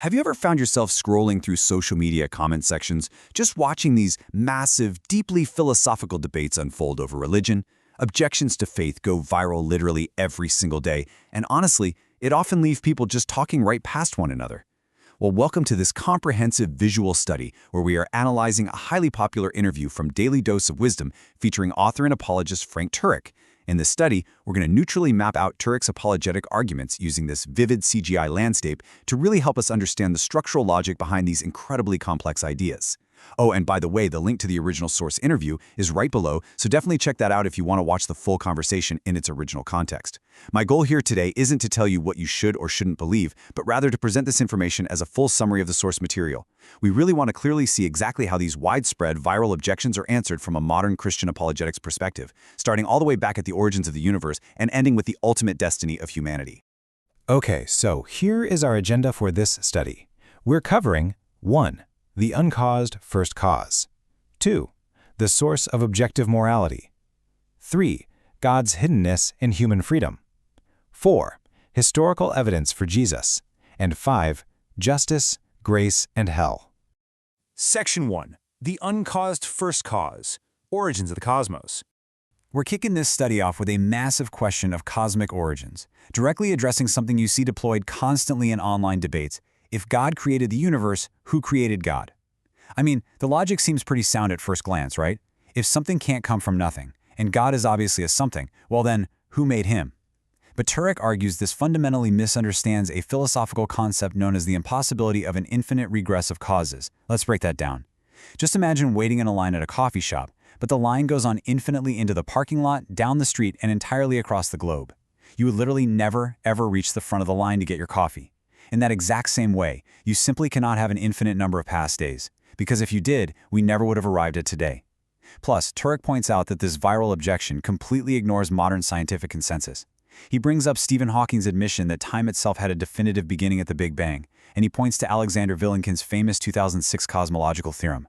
Have you ever found yourself scrolling through social media comment sections, just watching these massive, deeply philosophical debates unfold over religion? Objections to faith go viral literally every single day, and honestly, it often leaves people just talking right past one another. Well, welcome to this comprehensive visual study where we are analyzing a highly popular interview from Daily Dose of Wisdom featuring author and apologist Frank Turek. In this study, we're going to neutrally map out Turek's apologetic arguments using this vivid CGI landscape to really help us understand the structural logic behind these incredibly complex ideas. Oh, and by the way, the link to the original source interview is right below, so definitely check that out if you want to watch the full conversation in its original context. My goal here today isn't to tell you what you should or shouldn't believe, but rather to present this information as a full summary of the source material. We really want to clearly see exactly how these widespread viral objections are answered from a modern Christian apologetics perspective, starting all the way back at the origins of the universe and ending with the ultimate destiny of humanity. Okay, so here is our agenda for this study. We're covering 1. The uncaused first cause. 2. The source of objective morality. 3. God's hiddenness in human freedom. 4. Historical evidence for Jesus. And 5. Justice, grace, and hell. Section 1. The uncaused first cause. Origins of the cosmos. We're kicking this study off with a massive question of cosmic origins, directly addressing something you see deployed constantly in online debates. If God created the universe, who created God? I mean, the logic seems pretty sound at first glance, right? If something can't come from nothing, and God is obviously a something, well then, who made him? But Turek argues this fundamentally misunderstands a philosophical concept known as the impossibility of an infinite regress of causes. Let's break that down. Just imagine waiting in a line at a coffee shop, but the line goes on infinitely into the parking lot, down the street, and entirely across the globe. You would literally never, ever reach the front of the line to get your coffee. In that exact same way, you simply cannot have an infinite number of past days, because if you did, we never would have arrived at today. Plus, Turek points out that this viral objection completely ignores modern scientific consensus. He brings up Stephen Hawking's admission that time itself had a definitive beginning at the Big Bang, and he points to Alexander Vilenkin's famous 2006 cosmological theorem.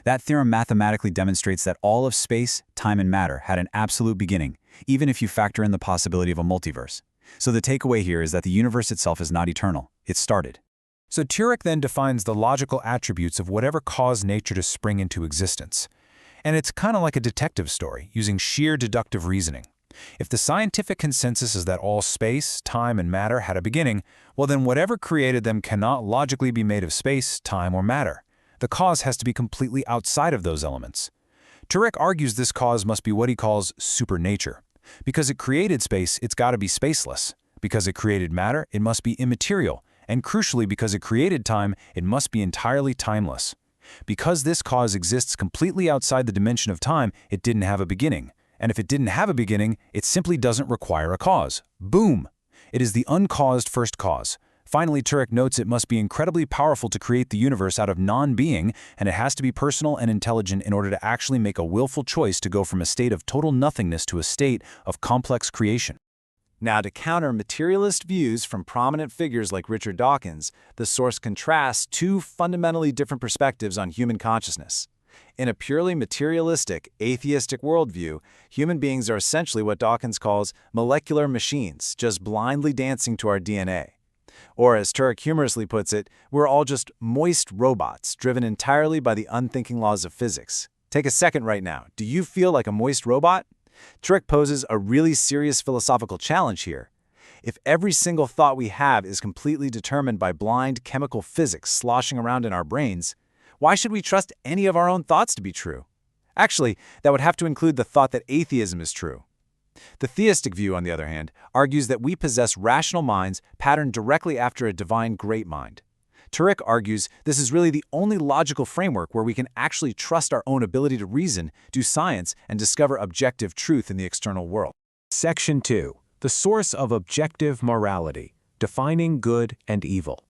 That theorem mathematically demonstrates that all of space, time, and matter had an absolute beginning, even if you factor in the possibility of a multiverse. So the takeaway here is that the universe itself is not eternal. It started. So Turek then defines the logical attributes of whatever caused nature to spring into existence. And it's kind of like a detective story, using sheer deductive reasoning. If the scientific consensus is that all space, time, and matter had a beginning, well then whatever created them cannot logically be made of space, time, or matter. The cause has to be completely outside of those elements. Turek argues this cause must be what he calls supernature. Because it created space, it's got to be spaceless. Because it created matter, it must be immaterial. And crucially, because it created time, it must be entirely timeless. Because this cause exists completely outside the dimension of time, it didn't have a beginning. And if it didn't have a beginning, it simply doesn't require a cause. Boom! It is the uncaused first cause. Finally, Turek notes it must be incredibly powerful to create the universe out of non-being, and it has to be personal and intelligent in order to actually make a willful choice to go from a state of total nothingness to a state of complex creation. Now, to counter materialist views from prominent figures like Richard Dawkins, the source contrasts two fundamentally different perspectives on human consciousness. In a purely materialistic, atheistic worldview, human beings are essentially what Dawkins calls molecular machines, just blindly dancing to our DNA. Or, as Turek humorously puts it, we're all just moist robots, driven entirely by the unthinking laws of physics. Take a second right now. Do you feel like a moist robot? Turek poses a really serious philosophical challenge here. If every single thought we have is completely determined by blind chemical physics sloshing around in our brains, why should we trust any of our own thoughts to be true? Actually, that would have to include the thought that atheism is true. The theistic view, on the other hand, argues that we possess rational minds patterned directly after a divine great mind. Turek argues this is really the only logical framework where we can actually trust our own ability to reason, do science, and discover objective truth in the external world. Section 2. The source of objective morality, defining good and evil.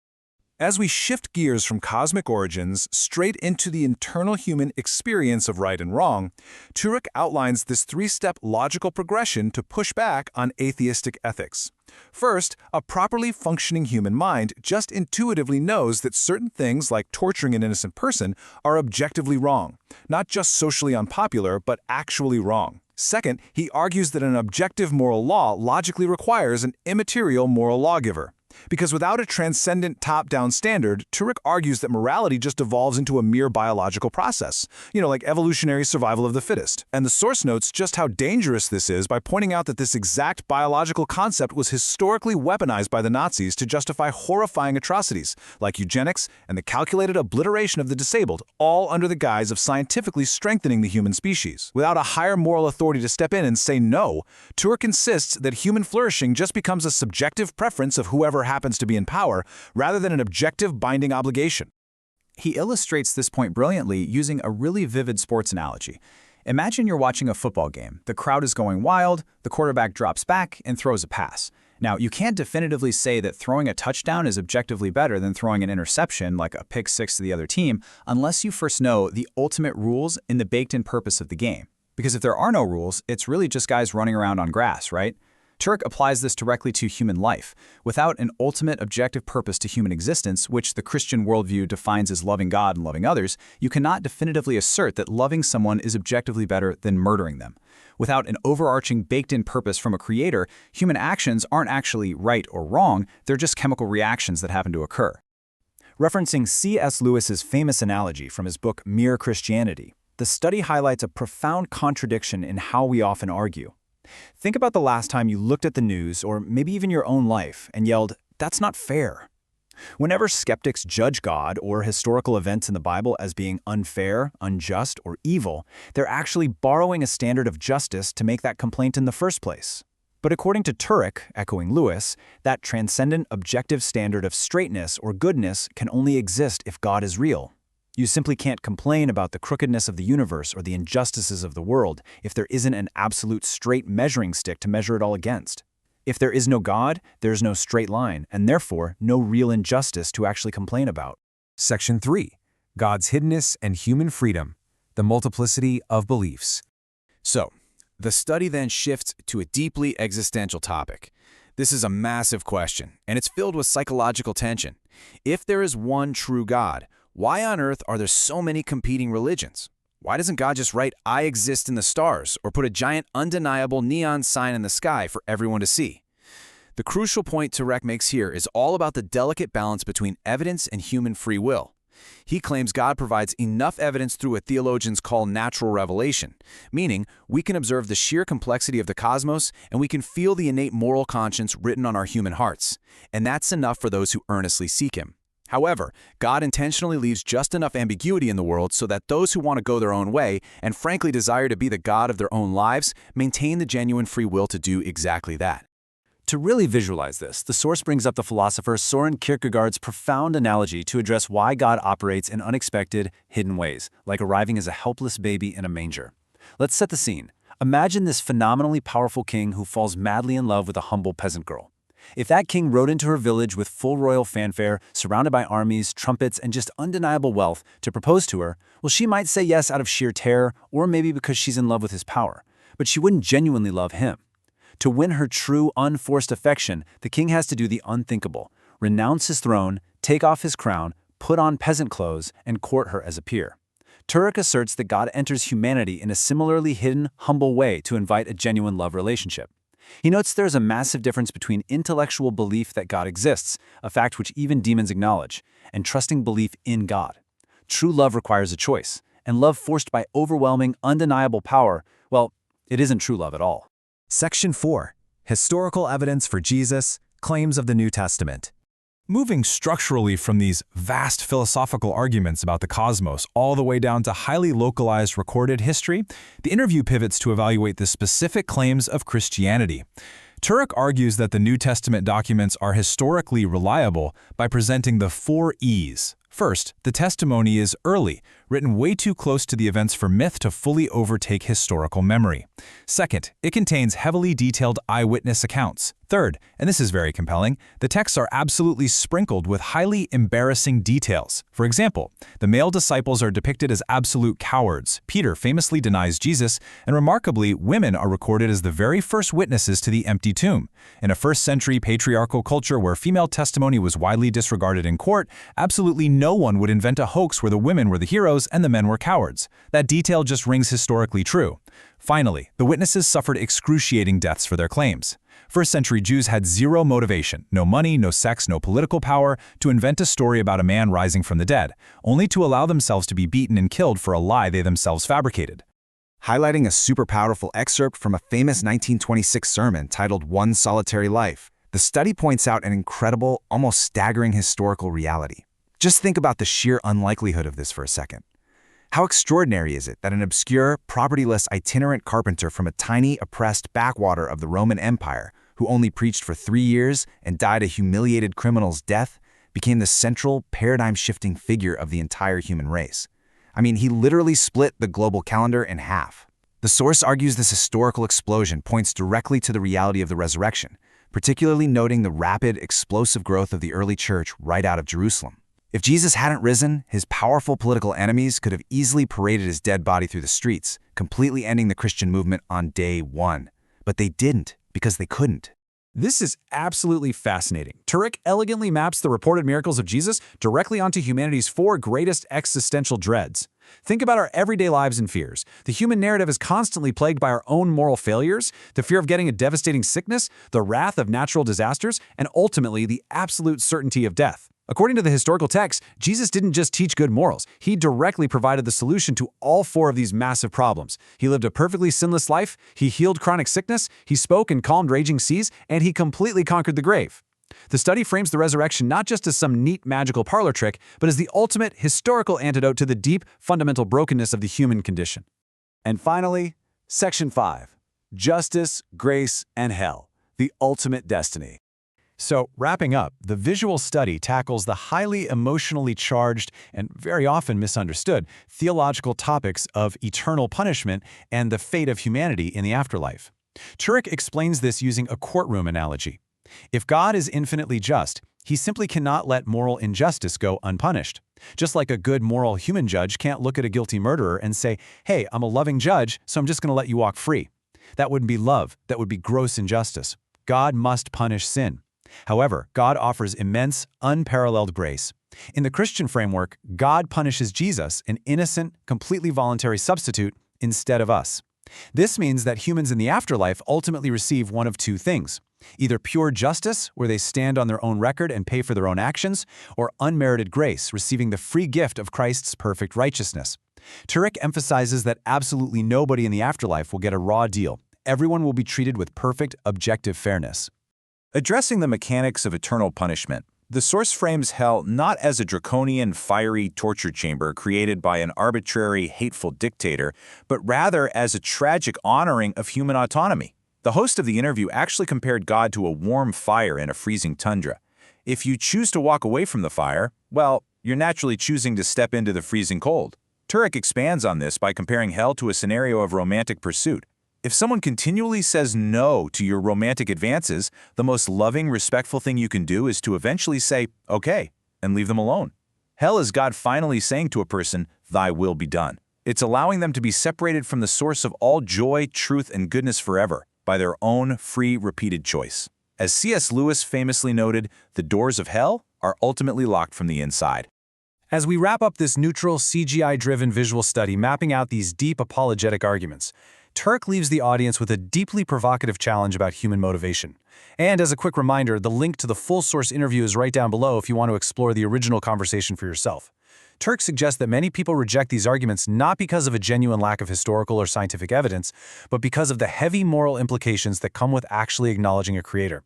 As we shift gears from cosmic origins straight into the internal human experience of right and wrong, Turek outlines this three-step logical progression to push back on atheistic ethics. First, a properly functioning human mind just intuitively knows that certain things like torturing an innocent person are objectively wrong, not just socially unpopular, but actually wrong. Second, he argues that an objective moral law logically requires an immaterial moral lawgiver. Because without a transcendent top-down standard, Turek argues that morality just evolves into a mere biological process, like evolutionary survival of the fittest. And the source notes just how dangerous this is by pointing out that this exact biological concept was historically weaponized by the Nazis to justify horrifying atrocities, like eugenics and the calculated obliteration of the disabled, all under the guise of scientifically strengthening the human species. Without a higher moral authority to step in and say no, Turek insists that human flourishing just becomes a subjective preference of whoever happens to be in power, rather than an objective binding obligation. He illustrates this point brilliantly using a really vivid sports analogy. Imagine you're watching a football game. The crowd is going wild, the quarterback drops back and throws a pass. Now, you can't definitively say that throwing a touchdown is objectively better than throwing an interception, like a pick six to the other team, unless you first know the ultimate rules and the baked-in purpose of the game. Because if there are no rules, it's really just guys running around on grass, right? Turek applies this directly to human life. Without an ultimate objective purpose to human existence, which the Christian worldview defines as loving God and loving others, you cannot definitively assert that loving someone is objectively better than murdering them. Without an overarching baked-in purpose from a creator, human actions aren't actually right or wrong, they're just chemical reactions that happen to occur. Referencing C.S. Lewis's famous analogy from his book Mere Christianity, the study highlights a profound contradiction in how we often argue. Think about the last time you looked at the news, or maybe even your own life, and yelled, "That's not fair." Whenever skeptics judge God or historical events in the Bible as being unfair, unjust, or evil, they're actually borrowing a standard of justice to make that complaint in the first place. But according to Turek, echoing Lewis, that transcendent objective standard of straightness or goodness can only exist if God is real. You simply can't complain about the crookedness of the universe or the injustices of the world if there isn't an absolute straight measuring stick to measure it all against. If there is no God, there's no straight line, and therefore no real injustice to actually complain about. Section 3. God's hiddenness and human freedom, the multiplicity of beliefs. So, the study then shifts to a deeply existential topic. This is a massive question, and it's filled with psychological tension. If there is one true God, why on earth are there so many competing religions? Why doesn't God just write, "I exist" in the stars, or put a giant undeniable neon sign in the sky for everyone to see? The crucial point Turek makes here is all about the delicate balance between evidence and human free will. He claims God provides enough evidence through what theologians call natural revelation, meaning we can observe the sheer complexity of the cosmos and we can feel the innate moral conscience written on our human hearts, and that's enough for those who earnestly seek Him. However, God intentionally leaves just enough ambiguity in the world so that those who want to go their own way and frankly desire to be the God of their own lives maintain the genuine free will to do exactly that. To really visualize this, the source brings up the philosopher Søren Kierkegaard's profound analogy to address why God operates in unexpected, hidden ways, like arriving as a helpless baby in a manger. Let's set the scene. Imagine this phenomenally powerful king who falls madly in love with a humble peasant girl. If that king rode into her village with full royal fanfare, surrounded by armies, trumpets, and just undeniable wealth to propose to her, well, she might say yes out of sheer terror, or maybe because she's in love with his power. But she wouldn't genuinely love him. To win her true, unforced affection, the king has to do the unthinkable: renounce his throne, take off his crown, put on peasant clothes, and court her as a peer. Turek asserts that God enters humanity in a similarly hidden, humble way to invite a genuine love relationship. He notes there is a massive difference between intellectual belief that God exists, a fact which even demons acknowledge, and trusting belief in God. True love requires a choice, and love forced by overwhelming, undeniable power, well, it isn't true love at all. Section 4. Historical evidence for Jesus, claims of the New Testament. Moving structurally from these vast philosophical arguments about the cosmos all the way down to highly localized recorded history, the interview pivots to evaluate the specific claims of Christianity. Turek argues that the New Testament documents are historically reliable by presenting the 4 E's. First, the testimony is early, written way too close to the events for myth to fully overtake historical memory. Second, it contains heavily detailed eyewitness accounts. Third, and this is very compelling, the texts are absolutely sprinkled with highly embarrassing details. For example, the male disciples are depicted as absolute cowards. Peter famously denies Jesus, and remarkably, women are recorded as the very first witnesses to the empty tomb. In a first-century patriarchal culture where female testimony was widely disregarded in court, absolutely no one would invent a hoax where the women were the heroes heroes and the men were cowards. That detail just rings historically true. Finally, the witnesses suffered excruciating deaths for their claims. First-century Jews had zero motivation, no money, no sex, no political power, to invent a story about a man rising from the dead, only to allow themselves to be beaten and killed for a lie they themselves fabricated. Highlighting a super powerful excerpt from a famous 1926 sermon titled One Solitary Life, the study points out an incredible, almost staggering historical reality. Just think about the sheer unlikelihood of this for a second. How extraordinary is it that an obscure, propertyless itinerant carpenter from a tiny, oppressed backwater of the Roman Empire, who only preached for 3 years and died a humiliated criminal's death, became the central, paradigm-shifting figure of the entire human race? I mean, he literally split the global calendar in half. The source argues this historical explosion points directly to the reality of the resurrection, particularly noting the rapid, explosive growth of the early church right out of Jerusalem. If Jesus hadn't risen, his powerful political enemies could have easily paraded his dead body through the streets, completely ending the Christian movement on day one. But they didn't, because they couldn't. This is absolutely fascinating. Turek elegantly maps the reported miracles of Jesus directly onto humanity's 4 greatest existential dreads. Think about our everyday lives and fears. The human narrative is constantly plagued by our own moral failures, the fear of getting a devastating sickness, the wrath of natural disasters, and ultimately the absolute certainty of death. According to the historical text, Jesus didn't just teach good morals. He directly provided the solution to all 4 of these massive problems. He lived a perfectly sinless life, he healed chronic sickness, he spoke and calmed raging seas, and he completely conquered the grave. The study frames the resurrection not just as some neat magical parlor trick, but as the ultimate historical antidote to the deep, fundamental brokenness of the human condition. And finally, Section 5. Justice, Grace, and Hell. The ultimate destiny. So, wrapping up, the visual study tackles the highly emotionally charged and very often misunderstood theological topics of eternal punishment and the fate of humanity in the afterlife. Turek explains this using a courtroom analogy. If God is infinitely just, he simply cannot let moral injustice go unpunished. Just like a good moral human judge can't look at a guilty murderer and say, "Hey, I'm a loving judge, so I'm just going to let you walk free." That wouldn't be love, that would be gross injustice. God must punish sin. However, God offers immense, unparalleled grace. In the Christian framework, God punishes Jesus, an innocent, completely voluntary substitute, instead of us. This means that humans in the afterlife ultimately receive one of 2 things: either pure justice, where they stand on their own record and pay for their own actions, or unmerited grace, receiving the free gift of Christ's perfect righteousness. Turek emphasizes that absolutely nobody in the afterlife will get a raw deal. Everyone will be treated with perfect, objective fairness. Addressing the mechanics of eternal punishment, the source frames hell not as a draconian, fiery torture chamber created by an arbitrary, hateful dictator, but rather as a tragic honoring of human autonomy. The host of the interview actually compared God to a warm fire in a freezing tundra. If you choose to walk away from the fire, well, you're naturally choosing to step into the freezing cold. Turek expands on this by comparing hell to a scenario of romantic pursuit. If someone continually says no to your romantic advances, the most loving, respectful thing you can do is to eventually say, "Okay," and leave them alone. Hell is God finally saying to a person, "Thy will be done." It's allowing them to be separated from the source of all joy, truth, and goodness forever by their own free, repeated choice. As C.S. Lewis famously noted, the doors of hell are ultimately locked from the inside. As we wrap up this neutral, CGI-driven visual study mapping out these deep apologetic arguments, Turek leaves the audience with a deeply provocative challenge about human motivation. And as a quick reminder, the link to the full-source interview is right down below if you want to explore the original conversation for yourself. Turek suggests that many people reject these arguments not because of a genuine lack of historical or scientific evidence, but because of the heavy moral implications that come with actually acknowledging a creator.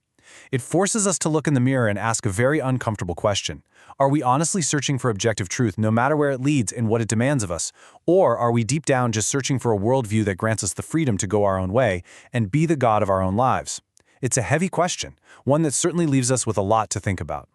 It forces us to look in the mirror and ask a very uncomfortable question. Are we honestly searching for objective truth no matter where it leads and what it demands of us? Or are we deep down just searching for a worldview that grants us the freedom to go our own way and be the God of our own lives? It's a heavy question, one that certainly leaves us with a lot to think about.